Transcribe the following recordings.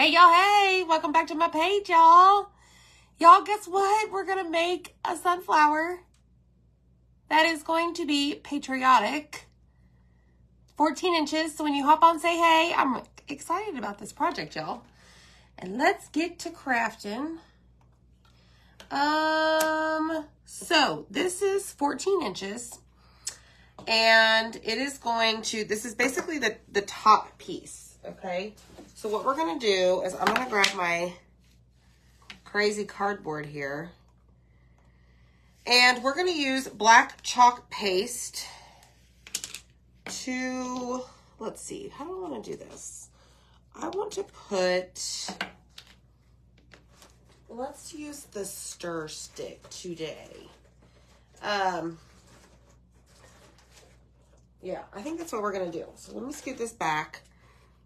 Hey, y'all, hey, welcome back to my page, y'all. Y'all, guess what? We're going to make a sunflower that is going to be patriotic. 14 inches, so when you hop on, say hey. I'm excited about this project, y'all. And let's get to crafting. So this is 14 inches. And it is going to, this is basically the top piece, okay? So what we're going to do is I'm going to grab my crazy cardboard here. And we're going to use black chalk paste to, let's see, how do I want to do this? I want to put, let's use the stir stick today. Yeah, I think that's what we're going to do. So let me scoot this back.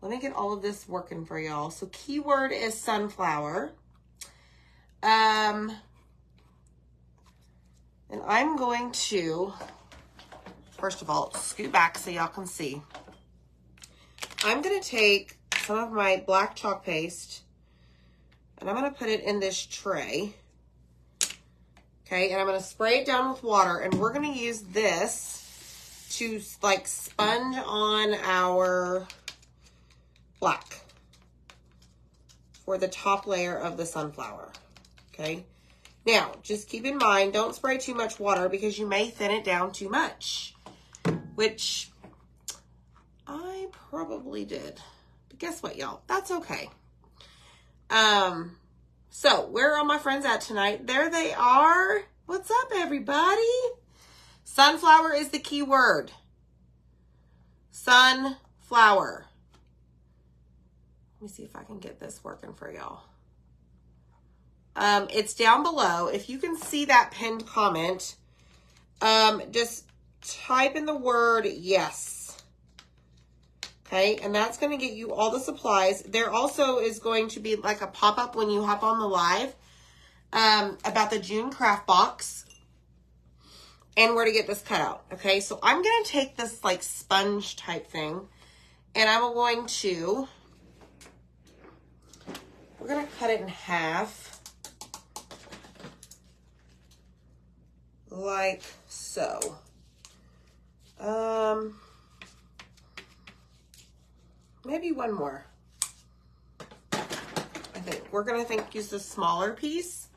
Let me get all of this working for y'all. So keyword is sunflower. And I'm going to, first of all, scoot back so y'all can see. I'm going to take some of my black chalk paste and I'm going to put it in this tray. Okay, and I'm going to spray it down with water, and we're going to use this to like sponge on our black for the top layer of the sunflower. Okay, now just keep in mind, don't spray too much water because you may thin it down too much, which I probably did. But guess what, y'all? That's okay. So where are all my friends at tonight? There they are. What's up, everybody? Sunflower is the key word. Sunflower. Let me see if I can get this working for y'all. It's down below. If you can see that pinned comment, just type in the word yes. Okay, and that's going to get you all the supplies. There also is going to be like a pop-up when you hop on the live about the June craft box and where to get this cut out. Okay, so I'm going to take this like sponge type thing and I'm going to, we're going to cut it in half like so. Maybe one more. I think we're going to use the smaller piece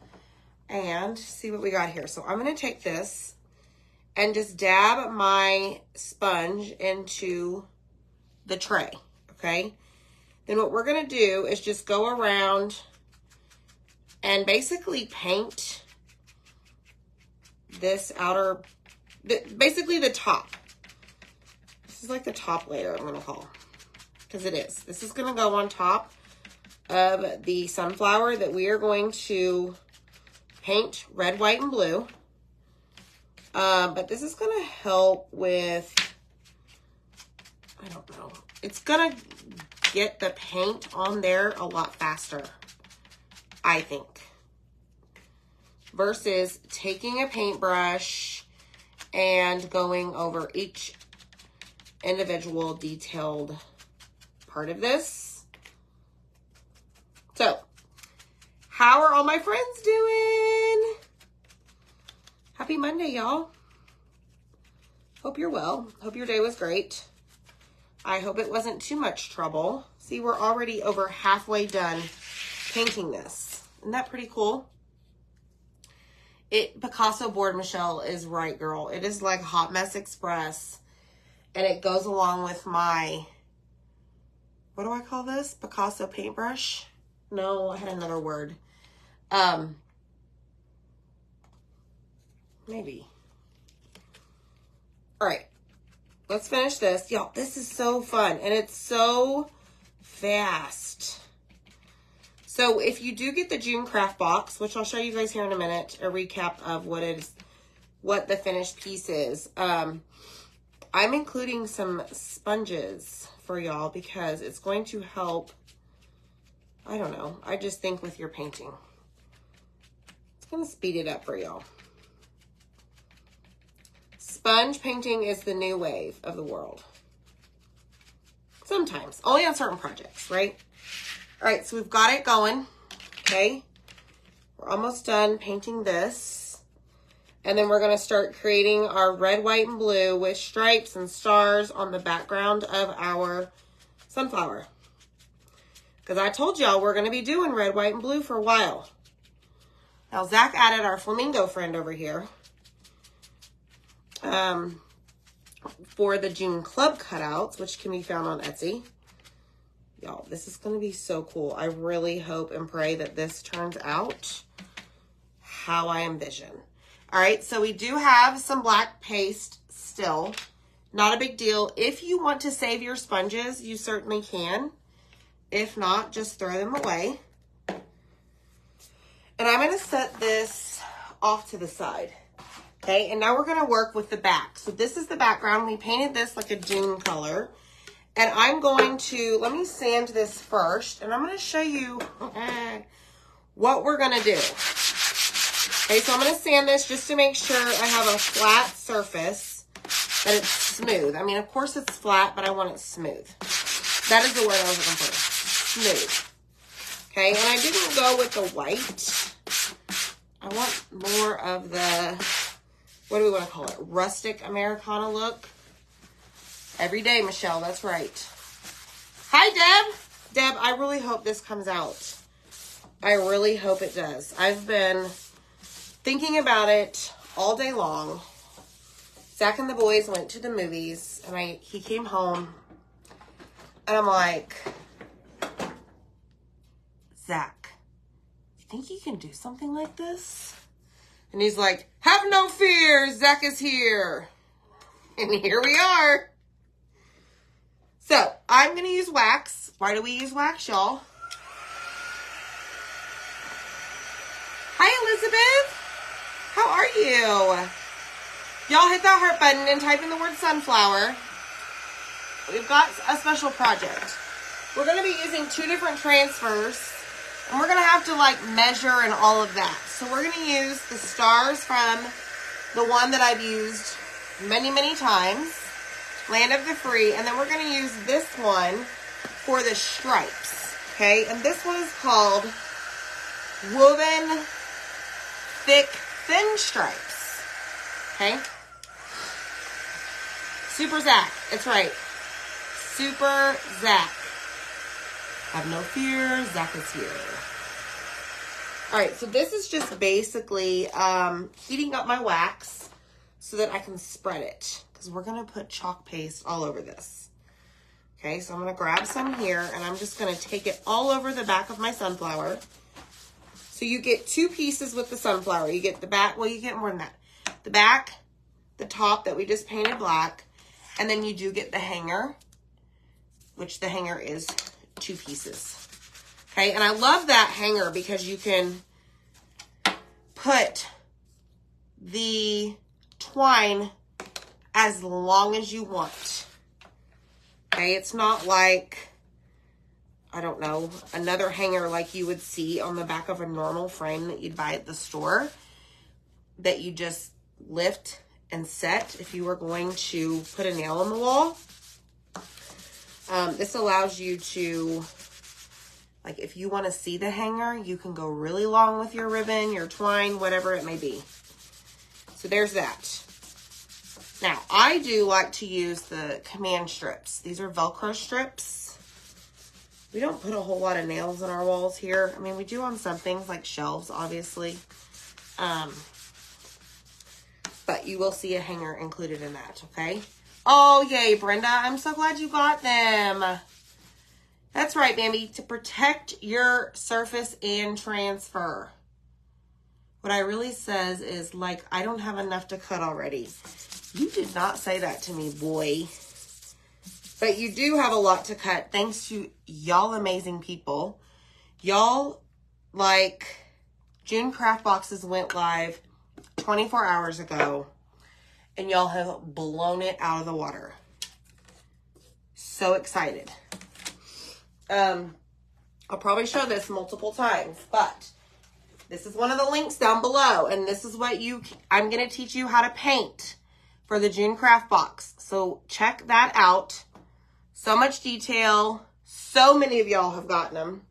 and see what we got here. So I'm going to take this and just dab my sponge into the tray, okay? Then what we're going to do is just go around and basically paint this outer, basically the top. This is like the top layer, I'm going to call, because it is. This is going to go on top of the sunflower that we are going to paint red, white, and blue. But this is going to help with, I don't know, it's going to get the paint on there a lot faster, I think, versus taking a paintbrush and going over each individual detailed part of this. So, how are all my friends doing? Happy Monday, y'all. Hope you're well. Hope your day was great. I hope it wasn't too much trouble. See, we're already over halfway done painting this. Isn't that pretty cool? Picasso board, Michelle, is right, girl. It is like Hot Mess Express. And it goes along with my, what do I call this? Picasso paintbrush? No, I had another word. Maybe. All right, let's finish this. Y'all, this is so fun and it's so fast. So if you do get the June craft box, which I'll show you guys here in a minute, a recap of what the finished piece is. I'm including some sponges for y'all because it's going to help, I don't know, I just think with your painting. It's going to speed it up for y'all. Sponge painting is the new wave of the world. Sometimes, only on certain projects, right? All right, so we've got it going, okay? We're almost done painting this. And then we're gonna start creating our red, white, and blue with stripes and stars on the background of our sunflower. Because I told y'all we're gonna be doing red, white, and blue for a while. Now, Zach added our flamingo friend over here for the June club cutouts, which can be found on Etsy. Y'all, this is going to be so cool. I really hope and pray that this turns out how I envision. All right, so we do have some black paste still. Not a big deal. If you want to save your sponges, you certainly can. If not, just throw them away. And I'm going to set this off to the side. Okay, and now we're going to work with the back. So this is the background. We painted this like a June color. And I'm going to, let me sand this first. And I'm going to show you what we're going to do. Okay, so I'm going to sand this just to make sure I have a flat surface, that it's smooth. I mean, of course it's flat, but I want it smooth. That is the word I was looking for. Smooth. Okay, and I didn't go with the white. I want more of the, what do we want to call it? Rustic Americana look. Every day, Michelle, that's right. Hi, Deb. Deb, I really hope this comes out. I really hope it does. I've been thinking about it all day long. Zach and the boys went to the movies, and he came home, and I'm like, Zach, you think you can do something like this? And he's like, have no fear, Zach is here. And here we are. So, I'm going to use wax. Why do we use wax, y'all? Hi, Elizabeth. How are you? Y'all hit that heart button and type in the word sunflower. We've got a special project. We're going to be using 2 different transfers. And we're going to have to, like, measure and all of that. So, we're going to use the stars from the one that I've used many, many times. Land of the Free, and then we're going to use this one for the stripes, okay? And this one is called Woven Thick Thin Stripes, okay? Super Zach, it's right. Super Zach. Have no fear, Zach is here. All right, so this is just basically heating up my wax so that I can spread it. We're going to put chalk paste all over this. Okay, so I'm going to grab some here, and I'm just going to take it all over the back of my sunflower. So you get 2 pieces with the sunflower. You get the back, well, you get more than that. The back, the top that we just painted black, and then you do get the hanger, which the hanger is 2 pieces. Okay, and I love that hanger because you can put the twine as long as you want. Okay, it's not like, I don't know, another hanger like you would see on the back of a normal frame that you'd buy at the store that you just lift and set if you were going to put a nail on the wall. This allows you to, like, if you want to see the hanger, you can go really long with your ribbon, your twine, whatever it may be. So there's that. Now, I do like to use the command strips. These are Velcro strips. We don't put a whole lot of nails on our walls here. I mean, we do on some things like shelves, obviously. But you will see a hanger included in that, okay? Oh, yay, Brenda. I'm so glad you got them. That's right, Bambi. To protect your surface and transfer. What I really says is, like, I don't have enough to cut already. You did not say that to me, boy. But you do have a lot to cut thanks to y'all amazing people. Y'all, like, June Craft Boxes went live 24 hours ago. And y'all have blown it out of the water. So excited. I'll probably show this multiple times, but this is one of the links down below. And this is what I'm going to teach you how to paint for the June Craft Box. So check that out. So much detail. So many of y'all have gotten them.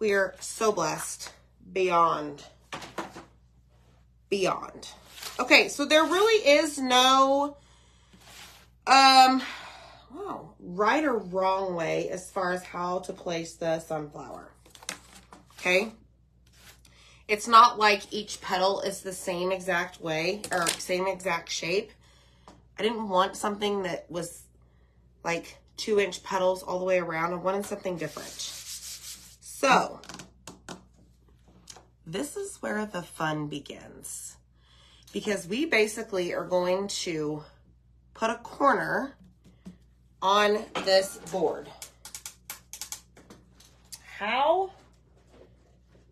we're so blessed beyond. Okay, so there really is no right or wrong way as far as how to place the sunflower. Okay? It's not like each petal is the same exact way or same exact shape. I didn't want something that was like 2-inch petals all the way around. I wanted something different. So, this is where the fun begins. Because we basically are going to put a corner on this board. How?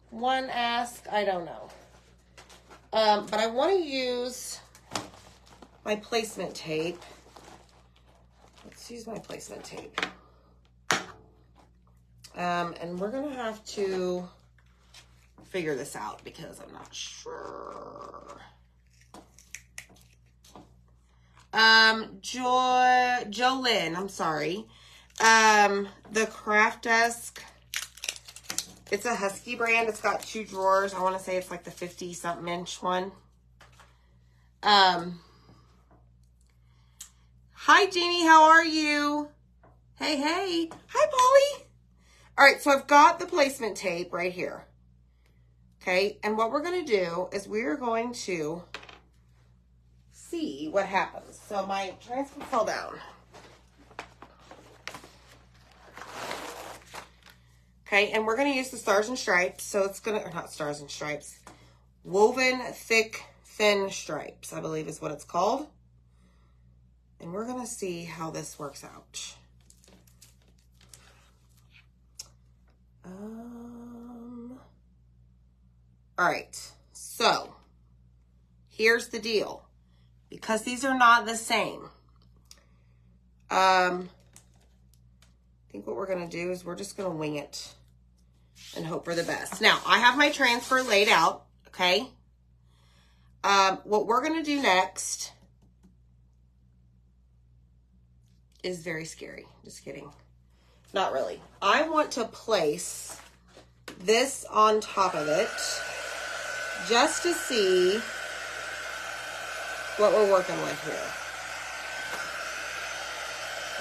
One asks, I don't know. But I want to use my placement tape. Let's use my placement tape. And we're going to have to figure this out because I'm not sure. Jolyn, I'm sorry. The Craft Desk, it's a Husky brand. It's got 2 drawers. I want to say it's like the 50-something inch one. Hi, Jeannie. How are you? Hey, hey. Hi, Polly. All right, so I've got the placement tape right here. Okay, and what we're going to do is we're going to see what happens. So my transfer fell down. Okay, and we're going to use the Stars and Stripes. So it's going to, or not Stars and Stripes, Woven Thick Thin Stripes, I believe is what it's called. And we're going to see how this works out. All right, so here's the deal. Because these are not the same, I think what we're going to do is we're just going to wing it and hope for the best. Now, I have my transfer laid out, okay? What we're going to do next is very scary. Just kidding. Not really. I want to place this on top of it just to see what we're working with here.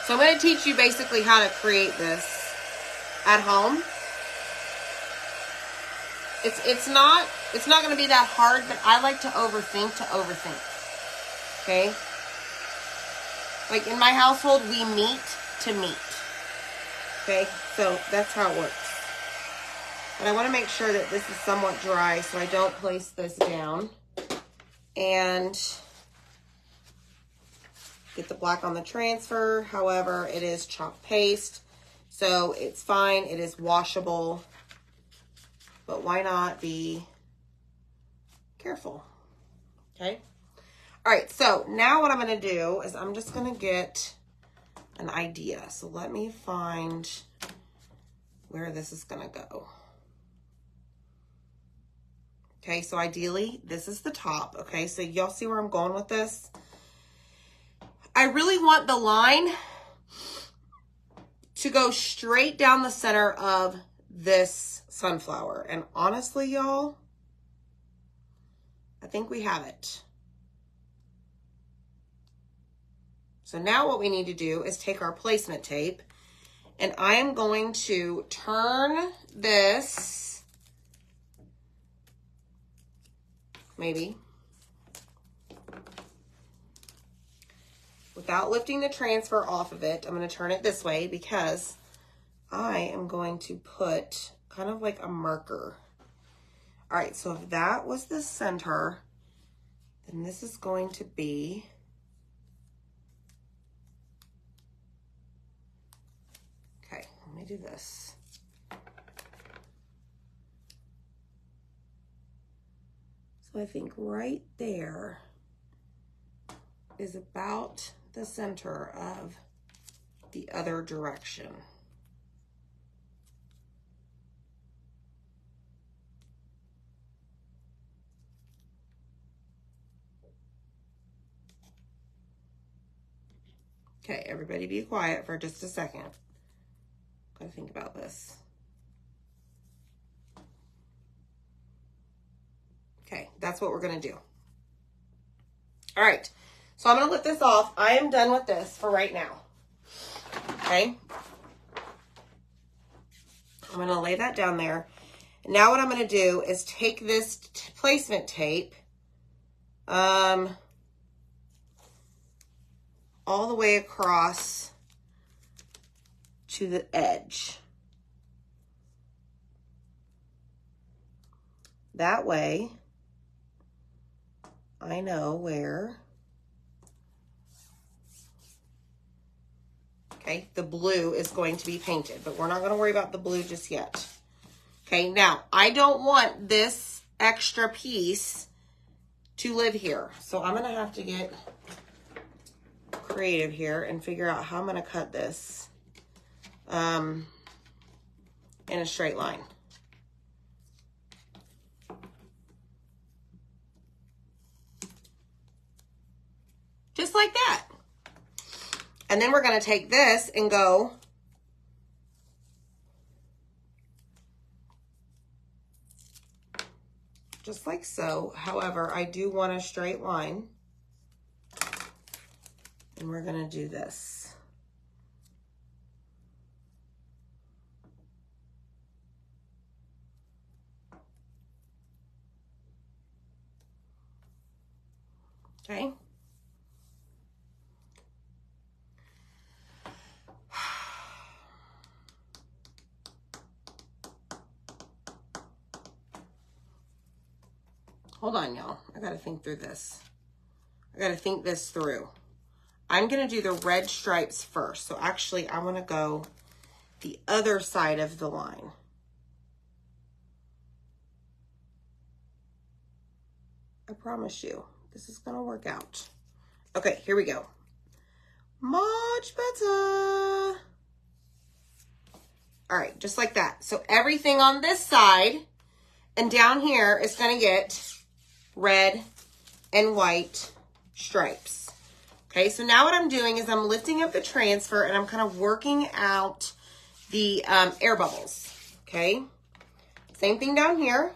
So I'm going to teach you basically how to create this at home. It's not going to be that hard, but I like to overthink. Okay? Like in my household, we meet to meet. Okay? So that's how it works. But I want to make sure that this is somewhat dry so I don't place this down. And get the black on the transfer. However, it is chalk paste, so it's fine. It is washable, but why not be careful? Okay. All right. So now what I'm going to do is I'm just going to get an idea. So let me find where this is going to go. Okay. So ideally, this is the top. Okay. So y'all see where I'm going with this? I really want the line to go straight down the center of this sunflower. And honestly, y'all, I think we have it. So now what we need to do is take our placement tape, and I am going to turn this, maybe, without lifting the transfer off of it. I'm going to turn it this way because I am going to put kind of like a marker. All right, so if that was the center, then this is going to be okay. Let me do this. So I think right there is about the center of the other direction. Okay, everybody be quiet for just a second. Gotta think about this. That's what we're going to do. All right. So I'm going to lift this off. I am done with this for right now. Okay. I'm going to lay that down there. And now what I'm going to do is take this placement tape all the way across to the edge. That way, I know where, okay, the blue is going to be painted, but we're not going to worry about the blue just yet. Okay, now, I don't want this extra piece to live here, so I'm going to have to get creative here and figure out how I'm going to cut this in a straight line. Just like that. And then we're going to take this and go just like so. However, I do want a straight line. And we're going to do this. Okay. Hold on, y'all. I got to think through this. I got to think this through. I'm going to do the red stripes first. So actually, I want to go the other side of the line. I promise you, this is going to work out. Okay, here we go. Much better. All right, just like that. So everything on this side and down here is going to get red and white stripes. Okay, so now what I'm doing is I'm lifting up the transfer and I'm kind of working out the air bubbles. Okay, same thing down here.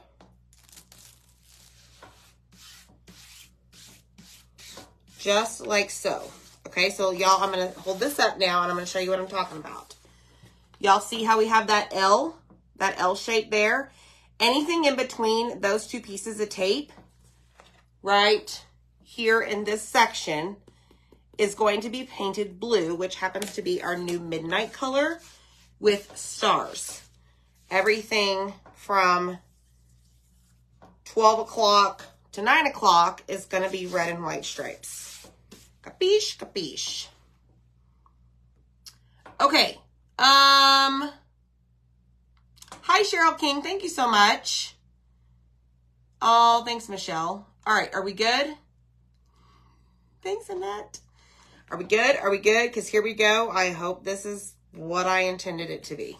Just like so. Okay, so y'all, I'm going to hold this up now and I'm going to show you what I'm talking about. Y'all see how we have that L shape there? Anything in between those two pieces of tape, right here in this section, is going to be painted blue, which happens to be our new midnight color with stars. Everything from 12 o'clock to 9 o'clock is going to be red and white stripes. Capiche? Capiche. Okay. Hi, Cheryl King. Thank you so much. Oh, thanks, Michelle. All right. Are we good? Thanks, Annette. Are we good? Are we good? Because here we go. I hope this is what I intended it to be.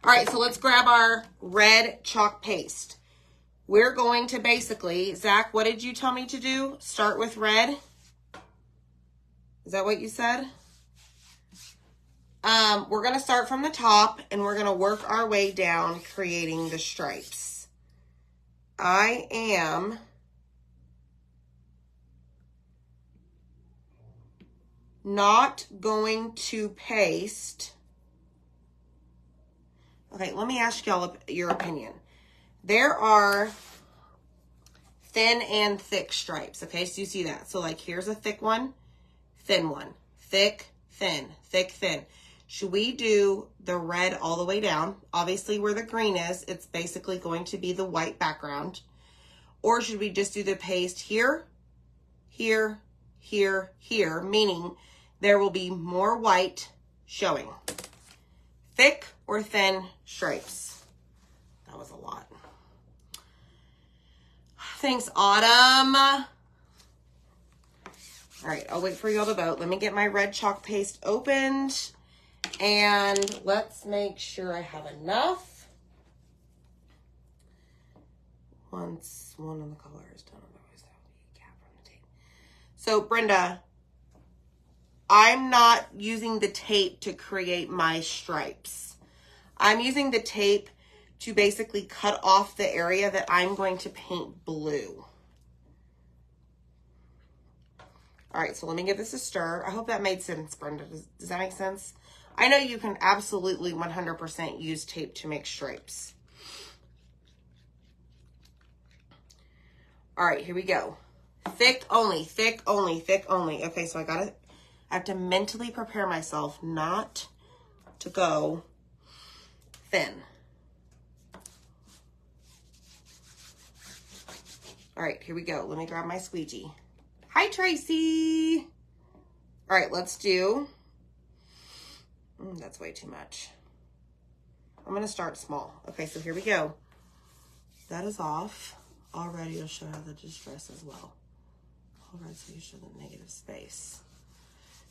All right. So let's grab our red chalk paste. We're going to basically, Zach, what did you tell me to do? Start with red? Is that what you said? We're going to start from the top and we're going to work our way down creating the stripes. I am not going to paste. Okay, let me ask y'all your opinion. There are thin and thick stripes, okay? So you see that. So like here's a thick one, thin one, thick, thin, thick, thin. Should we do the red all the way down? Obviously where the green is, it's basically going to be the white background. Or should we just do the paste here, here, here, here, meaning there will be more white showing. Thick or thin stripes. That was a lot. Thanks, Autumn. All right, I'll wait for y'all to vote. Let me get my red chalk paste opened. And let's make sure I have enough. Once one of the color is done, otherwise that will be a gap from the tape. So, Brenda, I'm not using the tape to create my stripes. I'm using the tape to basically cut off the area that I'm going to paint blue. All right, so let me give this a stir. I hope that made sense, Brenda. Does that make sense? I know you can absolutely 100% use tape to make stripes. All right, here we go. Thick only, thick only, thick only. Okay, so I have to mentally prepare myself not to go thin. All right, here we go. Let me grab my squeegee. Hi, Tracy. All right, let's do, that's way too much. I'm gonna start small. Okay, so here we go. That is off. Already, you'll show how the distress as well. All right, so you show the negative space.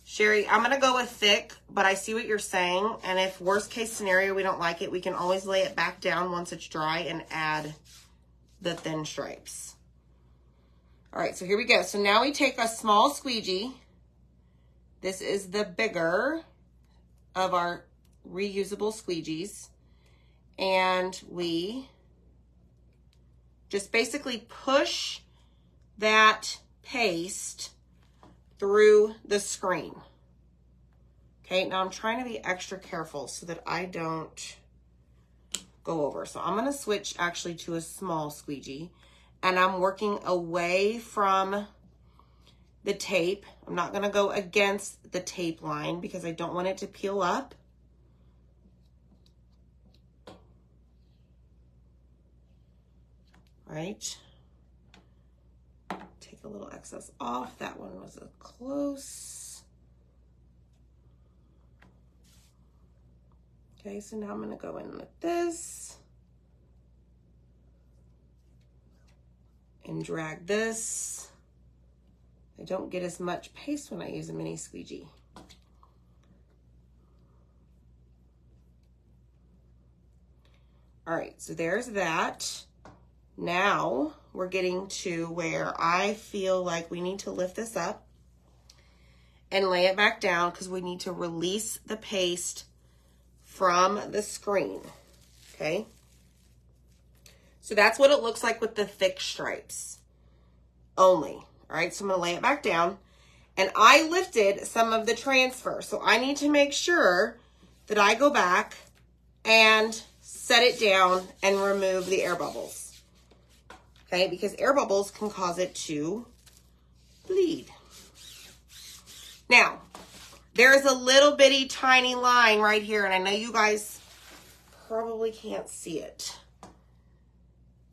Sherry, I'm gonna go with thick, but I see what you're saying. And if worst case scenario, we don't like it, we can always lay it back down once it's dry and add the thin stripes. All right, so here we go. So now we take a small squeegee. This is the bigger of our reusable squeegees. And we just basically push that paste through the screen. Okay, now I'm trying to be extra careful so that I don't go over. So I'm gonna switch actually to a small squeegee, and I'm working away from the tape. I'm not gonna go against the tape line because I don't want it to peel up. All right. Take a little excess off. That one was a close. Okay, so now I'm gonna go in with this and drag this. I don't get as much paste when I use a mini squeegee. All right, so there's that. Now we're getting to where I feel like we need to lift this up and lay it back down because we need to release the paste from the screen, okay? So that's what it looks like with the thick stripes only, all right? So I'm gonna lay it back down, and I lifted some of the transfer, so I need to make sure that I go back and set it down and remove the air bubbles. Okay, because air bubbles can cause it to bleed. Now, there is a little bitty tiny line right here, and I know you guys probably can't see it.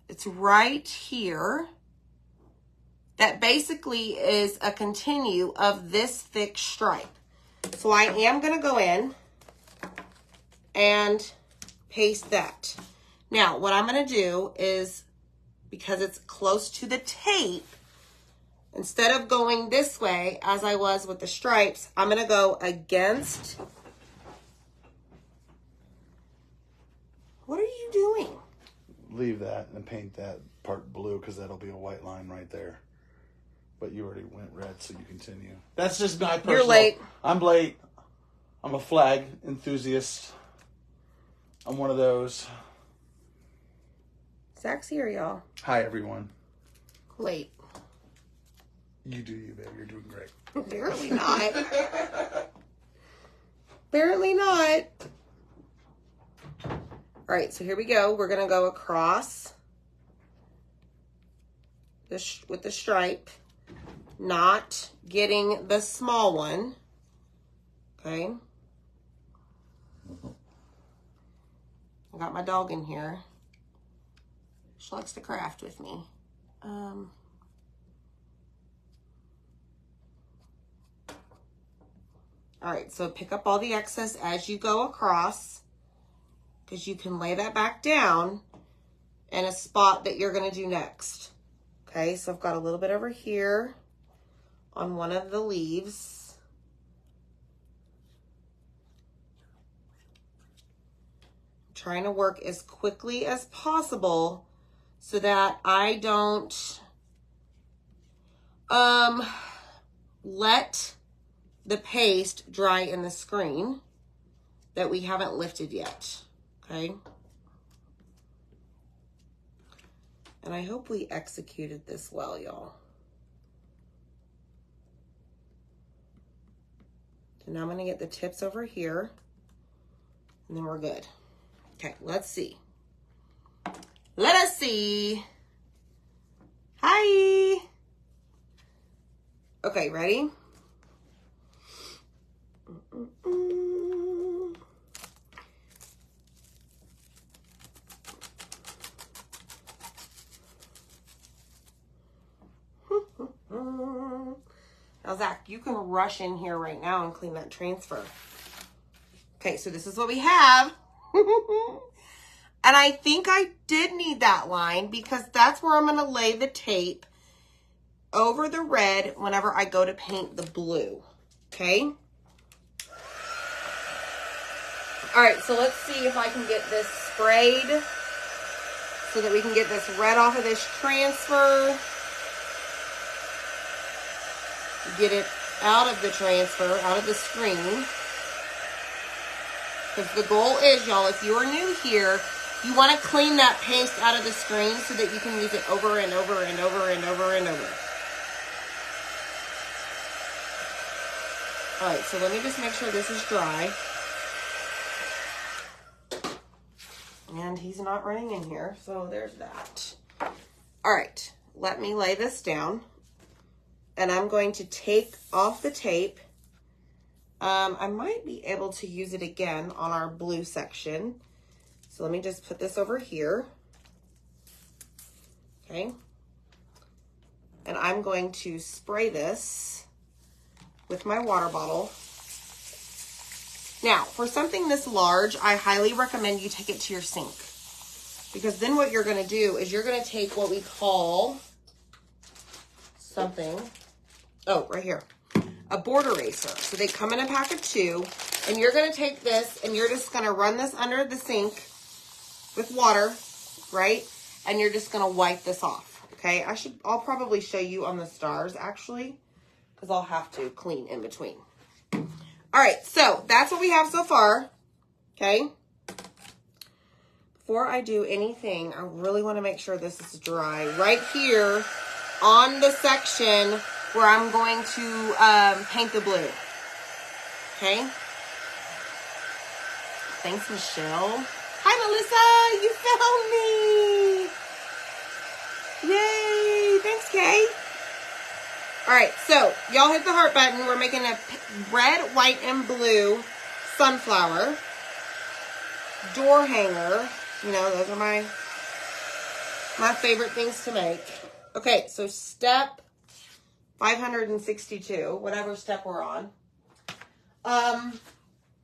It's right here. That basically is a continue of this thick stripe. So I am gonna go in and paste that. Now, what I'm gonna do is, because it's close to the tape, instead of going this way as I was with the stripes, I'm gonna go against. What are you doing? Leave that and paint that part blue because that'll be a white line right there. But you already went red, so you continue. That's just my personal. You're late. I'm late. I'm a flag enthusiast. I'm one of those. Zach's here, y'all. Hi, everyone. Late. You do you, babe. You're doing great. Apparently not. Apparently not. All right, so here we go. We're gonna go across this with the stripe, not getting the small one. Okay. I got my dog in here. She likes to craft with me. All right, so pick up all the excess as you go across, because you can lay that back down in a spot that you're going to do next. Okay, so I've got a little bit over here on one of the leaves. I'm trying to work as quickly as possible so that I don't let the paste dry in the screen that we haven't lifted yet, okay? And I hope we executed this well, y'all. And now I'm going to get the tips over here. And then we're good. Okay, let's see. Let us see. Hi. Okay, ready? Now, Zach, you can rush in here right now and clean that transfer. Okay, so this is what we have. And I think I did need that line because that's where I'm going to lay the tape over the red whenever I go to paint the blue. Okay? All right, so let's see if I can get this sprayed so that we can get this red off of this transfer. Get it out of the transfer, out of the screen. Because the goal is, y'all, if you are new here, you want to clean that paste out of the screen so that you can use it over and over and over and over and over. All right, so let me just make sure this is dry. And he's not running in here, so there's that. All right, let me lay this down. And I'm going to take off the tape. I might be able to use it again on our blue section. So let me just put this over here. Okay. And I'm going to spray this with my water bottle. Now, for something this large, I highly recommend you take it to your sink. Because then what you're going to do is you're going to take what we call something. Oh, right here. A board eraser. So they come in a pack of 2. And you're going to take this and you're just going to run this under the sink with water, right? And you're just going to wipe this off, okay? I'll probably show you on the stars, actually, because I'll have to clean in between. All right, so that's what we have so far, okay? Before I do anything, I really want to make sure this is dry. Right here on the section where I'm going to paint the blue, okay? Thanks, Michelle. Hi, Melissa. You found me. Yay. Thanks, Kay. All right, so y'all hit the heart button. We're making a red, white, and blue sunflower door hanger. You know, those are my favorite things to make. Okay, so step 562, whatever step we're on.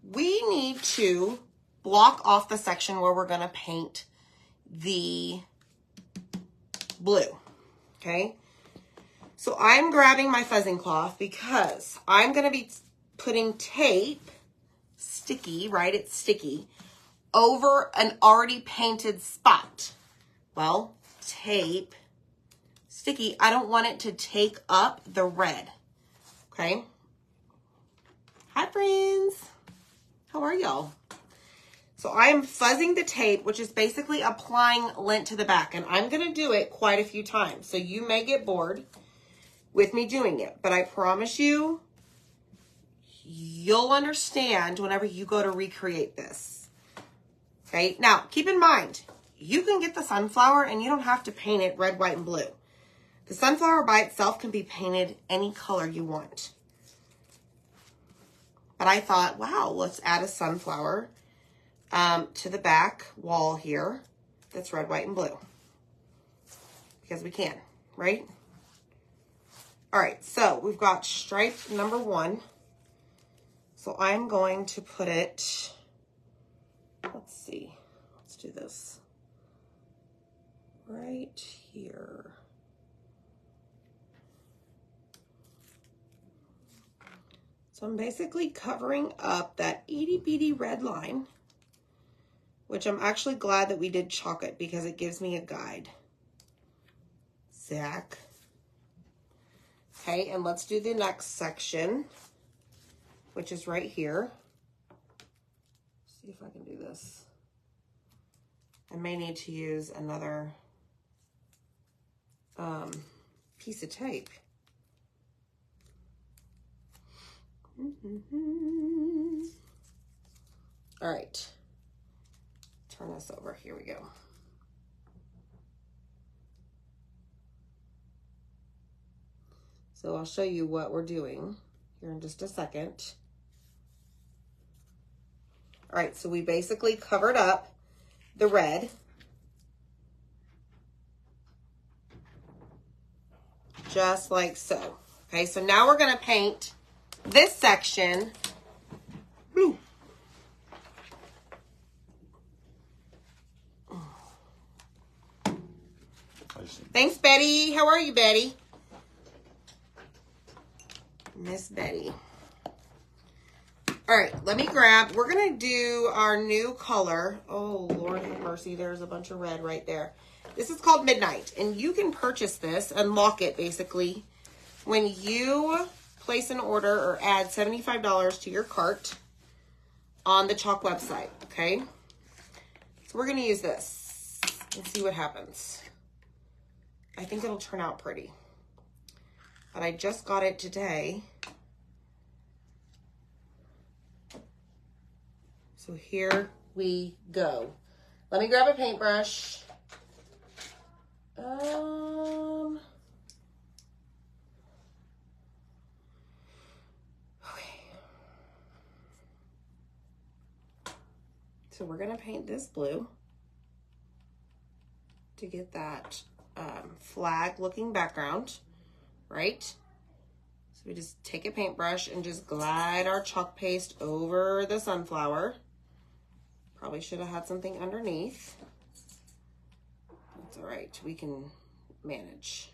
We need to block off the section where we're going to paint the blue, okay? So I'm grabbing my fuzzing cloth because I'm going to be putting tape, sticky, right? It's sticky, over an already painted spot. Well, tape, sticky, I don't want it to take up the red, okay? Hi, friends. How are y'all? So I'm fuzzing the tape, which is basically applying lint to the back. And I'm going to do it quite a few times. So you may get bored with me doing it. But I promise you, you'll understand whenever you go to recreate this. Okay? Now, keep in mind, you can get the sunflower and you don't have to paint it red, white, and blue. The sunflower by itself can be painted any color you want. But I thought, wow, let's add a sunflower to the back wall here that's red, white, and blue. Because we can, right? All right, so we've got stripe number 1. So I'm going to put it, let's see, let's do this right here. So I'm basically covering up that itty bitty red line, which I'm actually glad that we did chalk it because it gives me a guide. Zach. Okay, and let's do the next section, which is right here. See if I can do this. I may need to use another piece of tape. All right. Turn this over. Here we go. So I'll show you what we're doing here in just a second. All right, so we basically covered up the red. Just like so. Okay, so now we're going to paint this section blue. Thanks, Betty. How are you, Betty? Miss Betty. All right, let me grab, we're going to do our new color. Oh, Lord have mercy, there's a bunch of red right there. This is called Midnight, and you can purchase this, unlock it basically, when you place an order or add $75 to your cart on the Chalk website, okay? So we're going to use this and see what happens. I think it'll turn out pretty. But I just got it today. So here we go. Let me grab a paintbrush. Okay. So we're gonna paint this blue to get that flag looking background, right? So we just take a paintbrush and just glide our chalk paste over the sunflower. Probably should have had something underneath. That's all right, we can manage.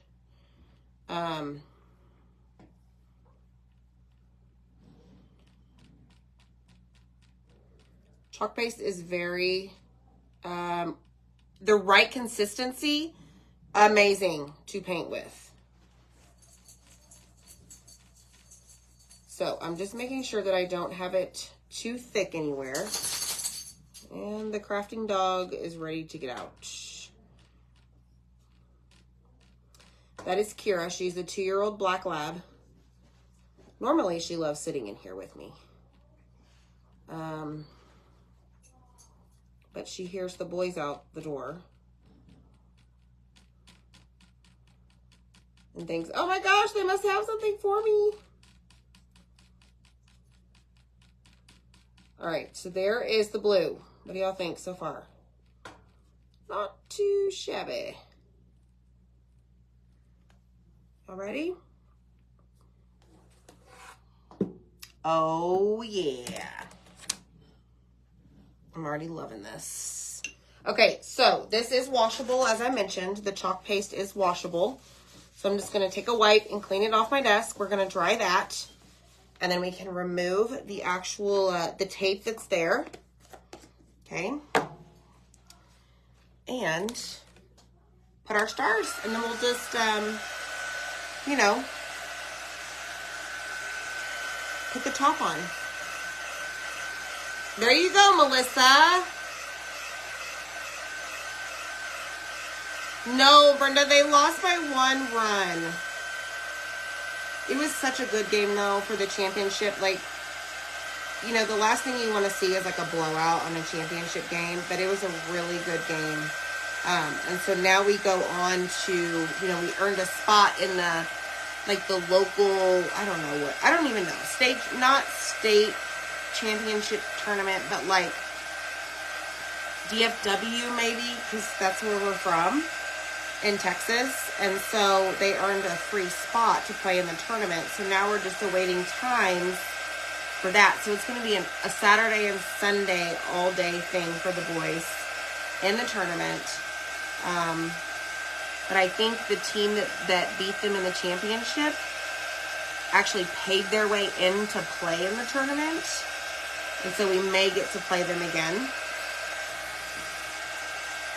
Chalk paste is very, the right consistency, amazing to paint with. So I'm just making sure that I don't have it too thick anywhere. And the crafting dog is ready to get out. That is Kira. She's a 2-year-old black lab. Normally she loves sitting in here with me. But she hears the boys out the door. And thinks, oh my gosh, they must have something for me. All right, so there is the blue. What do y'all think so far? Not too shabby. All ready? Oh, yeah. I'm already loving this. Okay, so this is washable, as I mentioned. The chalk paste is washable. So I'm just going to take a wipe and clean it off my desk. We're going to dry that. And then we can remove the actual, the tape that's there. Okay. And put our stars. And then we'll just, you know, put the top on. There you go, Melissa. No, Brenda, they lost by 1 run. It was such a good game, though, for the championship. Like, you know, the last thing you want to see is, like, a blowout on a championship game. But it was a really good game. And so now we go on to, you know, we earned a spot in the, like, the local, I don't know what, I don't even know. State, not state championship tournament, but, like, DFW, maybe, because that's where we're from. In Texas, and so they earned a free spot to play in the tournament. So now we're just awaiting times for that. So it's going to be a Saturday and Sunday all-day thing for the boys in the tournament. But I think the team that beat them in the championship actually paid their way in to play in the tournament, and so we may get to play them again.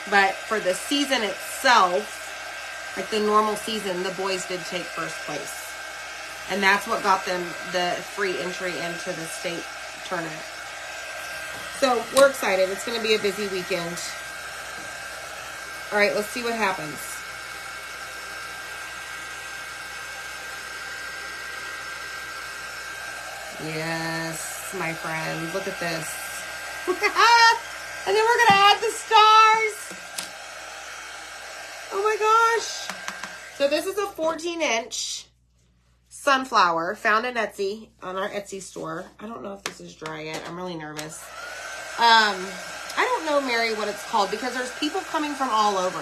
But for the season itself, like the normal season, the boys did take first place. And that's what got them the free entry into the state tournament. So we're excited. It's going to be a busy weekend. All right, let's see what happens. Yes, my friends, look at this. And then we're gonna add the stars. Oh my gosh. So this is a 14-inch sunflower found in Etsy, on our Etsy store. I don't know if this is dry yet. I'm really nervous. I don't know, Mary, what it's called because there's people coming from all over.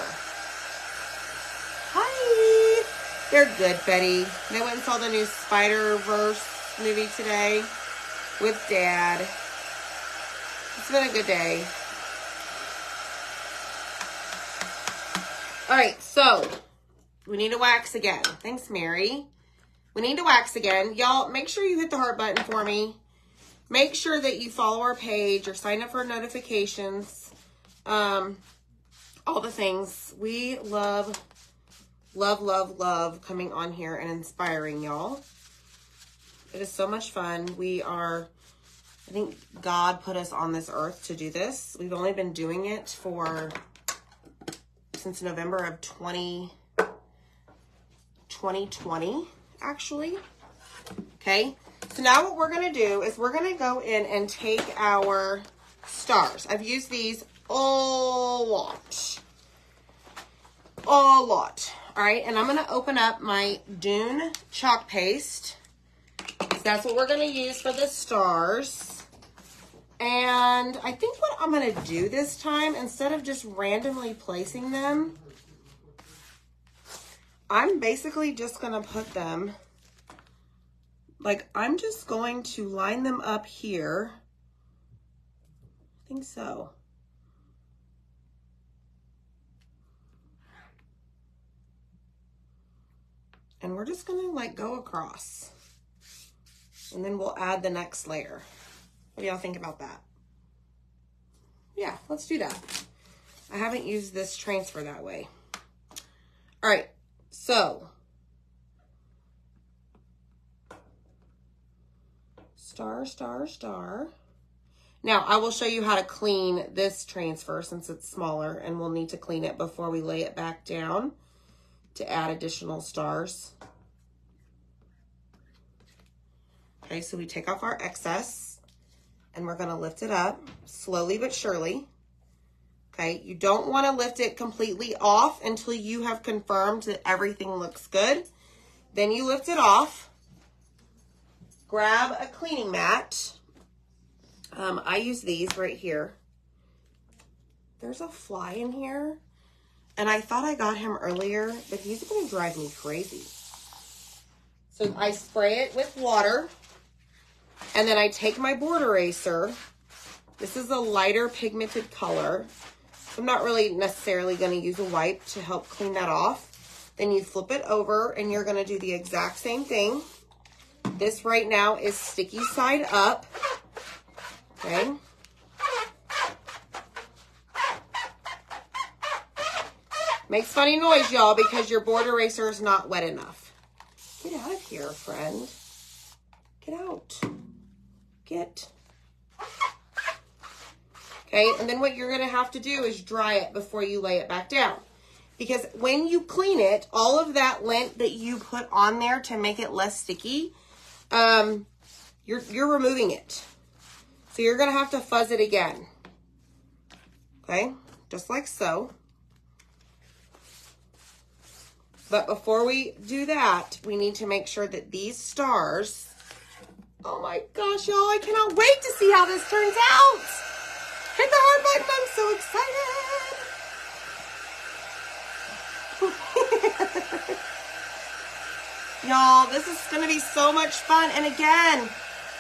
Hi. They're good, Betty. They went and saw the new Spider-Verse movie today with Dad. It's been a good day. All right, so we need to wax again. Thanks, Mary. We need to wax again. Y'all, make sure you hit the heart button for me. Make sure that you follow our page or sign up for notifications. All the things. We love coming on here and inspiring y'all. It is so much fun. I think God put us on this earth to do this. We've only been doing it since November of 2020, actually. Okay, so now what we're going to do is we're going to go in and take our stars. I've used these a lot. All right, and I'm going to open up my Dune chalk paste. That's what we're going to use for the stars. And I think what I'm going to do this time, instead of just randomly placing them, I'm basically just going to put them, like, I'm just going to line them up here. I think so. And we're just going to, like, go across. And then we'll add the next layer. What do y'all think about that? Yeah, let's do that. I haven't used this transfer that way. All right, so star, star, star. Now, I will show you how to clean this transfer since it's smaller, and we'll need to clean it before we lay it back down to add additional stars. Okay, so we take off our excess and we're going to lift it up slowly but surely. Okay, you don't want to lift it completely off until you have confirmed that everything looks good. Then you lift it off. Grab a cleaning mat. I use these right here. There's a fly in here. And I thought I got him earlier, but he's going to drive me crazy. So I spray it with water. And then I take my board eraser. This is a lighter pigmented color. I'm not really necessarily going to use a wipe to help clean that off. Then you flip it over and you're going to do the exact same thing. This right now is sticky side up. Okay. Makes funny noise, y'all, because your board eraser is not wet enough. Get out of here, friend. Get out. Get. Okay, and then what you're going to have to do is dry it before you lay it back down. Because when you clean it, all of that lint that you put on there to make it less sticky, you're removing it. So you're going to have to fuzz it again. Okay, just like so. But before we do that, we need to make sure that these stars, oh my gosh, y'all, I cannot wait to see how this turns out. Hit the heart button, I'm so excited. Y'all, this is going to be so much fun. And again,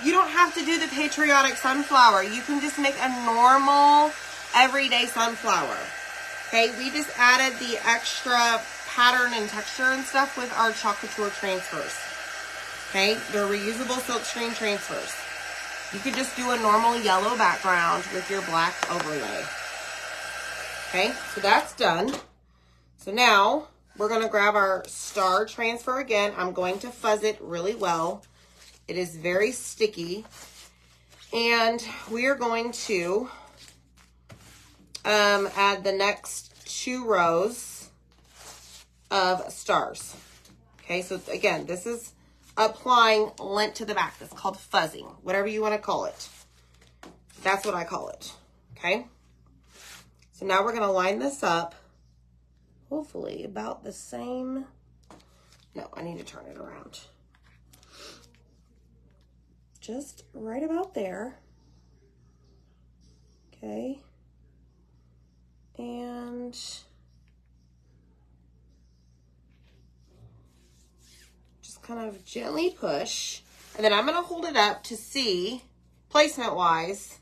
you don't have to do the patriotic sunflower. You can just make a normal, everyday sunflower. Okay, we just added the extra pattern and texture and stuff with our Chalk Couture transfers. Okay, they're reusable silkscreen transfers. You could just do a normal yellow background with your black overlay. Okay, so that's done. So now we're going to grab our star transfer again. I'm going to fuzz it really well. It is very sticky. And we are going to add the next 2 rows of stars. Okay, so again, this is applying lint to the back. That's called fuzzing, whatever you want to call it. That's what I call it, okay? So now we're gonna line this up, hopefully about the same. No, I need to turn it around. Just right about there, okay? And just kind of gently push. And then I'm gonna hold it up to see, placement-wise,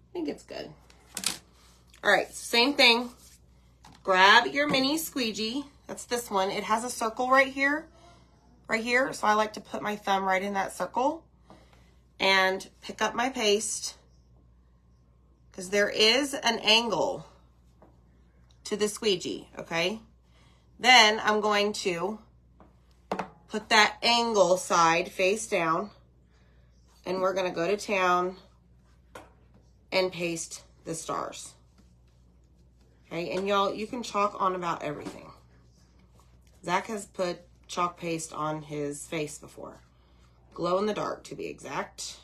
I think it's good. All right, same thing. Grab your mini squeegee. That's this one. It has a circle right here. So I like to put my thumb right in that circle and pick up my paste because there is an angle to the squeegee, okay? Then I'm going to put that angle side face down and we're gonna go to town and paste the stars. Okay, and y'all, you can chalk on about everything. Zach has put chalk paste on his face before. Glow in the dark, to be exact.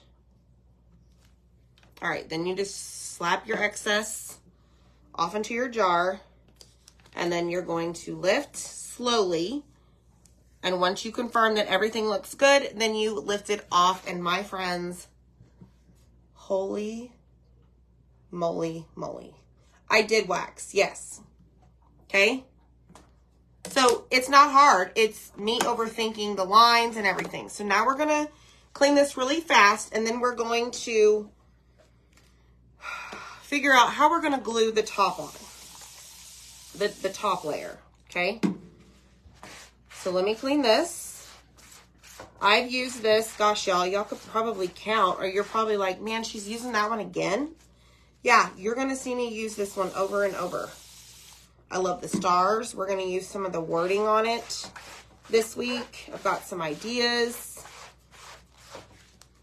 All right, then you just slap your excess off into your jar, and then you're going to lift slowly. And once you confirm that everything looks good, then you lift it off, and my friends, holy moly. I did wax, yes. Okay? So it's not hard. It's me overthinking the lines and everything. So now we're going to clean this really fast, and then we're going to figure out how we're going to glue the top on. The top layer, okay? So let me clean this. I've used this, gosh, y'all could probably count, or you're probably like, man, she's using that one again. Yeah, you're going to see me use this one over and over. I love the stars. We're going to use some of the wording on it this week. I've got some ideas.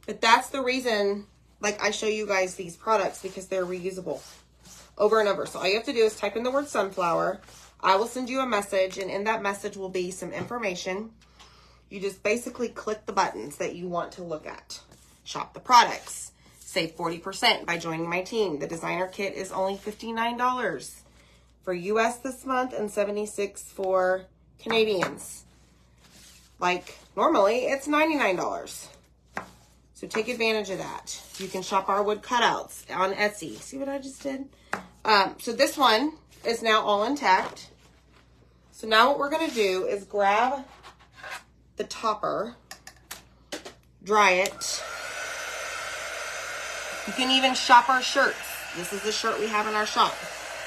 But that's the reason, like, I show you guys these products, because they're reusable over and over. So all you have to do is type in the word sunflower. I will send you a message, and in that message will be some information. You just basically click the buttons that you want to look at. Shop the products. Save 40% by joining my team. The designer kit is only $59 for US this month and $76 for Canadians. Like, normally it's $99. So take advantage of that. You can shop our wood cutouts on Etsy. See what I just did? So this one is now all intact. So now what we're going to do is grab the topper, dry it. You can even shop our shirts. This is the shirt we have in our shop.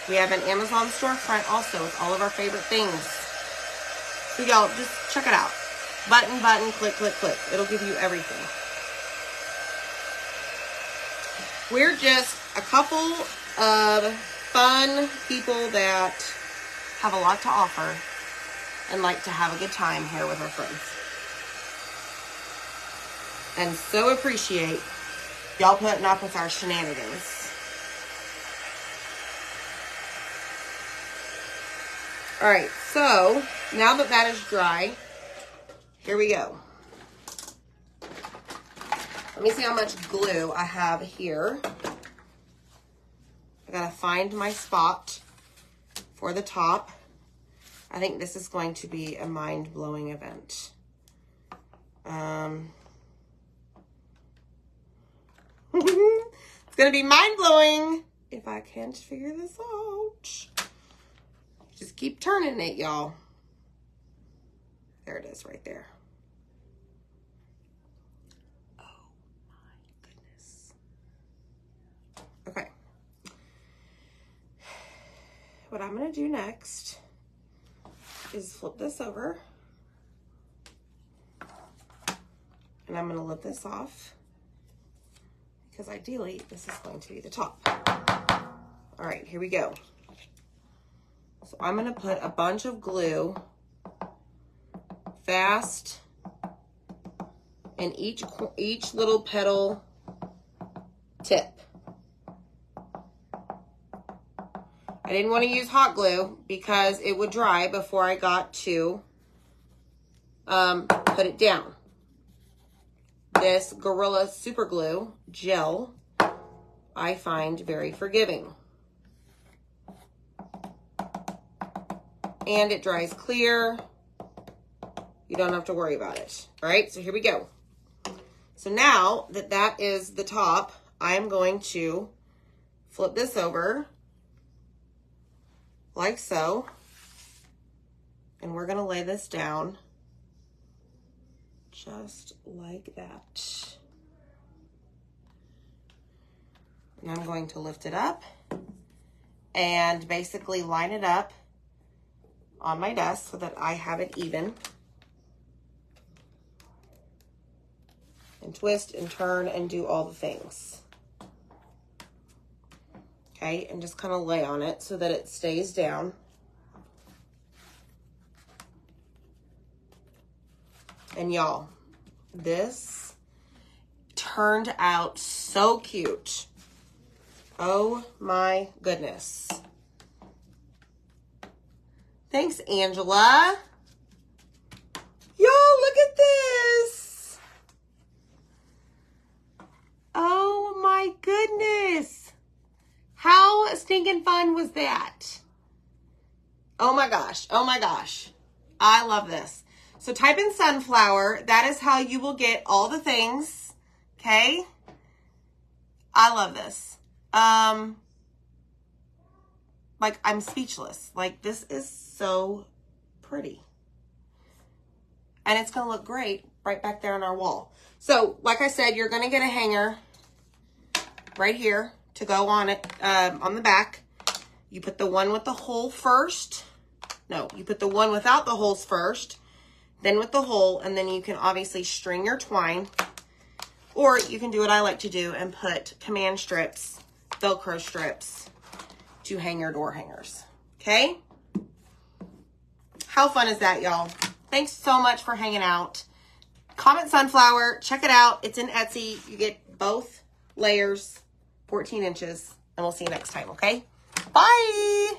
We have an Amazon storefront also with all of our favorite things. So y'all, just check it out. Button, click, click, click. It'll give you everything. We're just a couple of fun people that have a lot to offer and like to have a good time here with our friends. And so appreciate y'all putting up with our shenanigans. All right, so now that that is dry, here we go. Let me see how much glue I have here. I gotta find my spot for the top. I think this is going to be a mind-blowing event. It's gonna be mind-blowing if I can't figure this out. Just keep turning it, y'all. There it is right there. Oh my goodness. Okay. What I'm gonna do next is flip this over. And I'm gonna lift this off, because ideally this is going to be the top. All right, here we go. So I'm gonna put a bunch of glue fast in each little petal tip. I didn't want to use hot glue because it would dry before I got to put it down. This Gorilla Super Glue gel, I find very forgiving. And it dries clear. You don't have to worry about it. All right, so here we go. So now that that is the top, I'm going to flip this over like so. And we're going to lay this down just like that. And I'm going to lift it up and basically line it up on my desk so that I have it even. And twist and turn and do all the things. Okay, and just kind of lay on it so that it stays down. And y'all, this turned out so cute. Oh my goodness. Thanks, Angela. Y'all, look at this. Oh my goodness. How stinking fun was that? Oh my gosh. Oh my gosh. I love this. So type in sunflower. That is how you will get all the things. Okay? I love this. Like, I'm speechless. Like, this is so pretty. And it's going to look great right back there on our wall. So, like I said, you're going to get a hanger right here to go on it, on the back. You put the one with the hole first. No, you put the one without the holes first, then with the hole, and then you can obviously string your twine. Or you can do what I like to do and put command strips, Velcro strips, to hang your door hangers. Okay? How fun is that, y'all? Thanks so much for hanging out. Comment Sunflower. Check it out. It's in Etsy. You get both layers, 14 inches. And we'll see you next time, okay? Bye!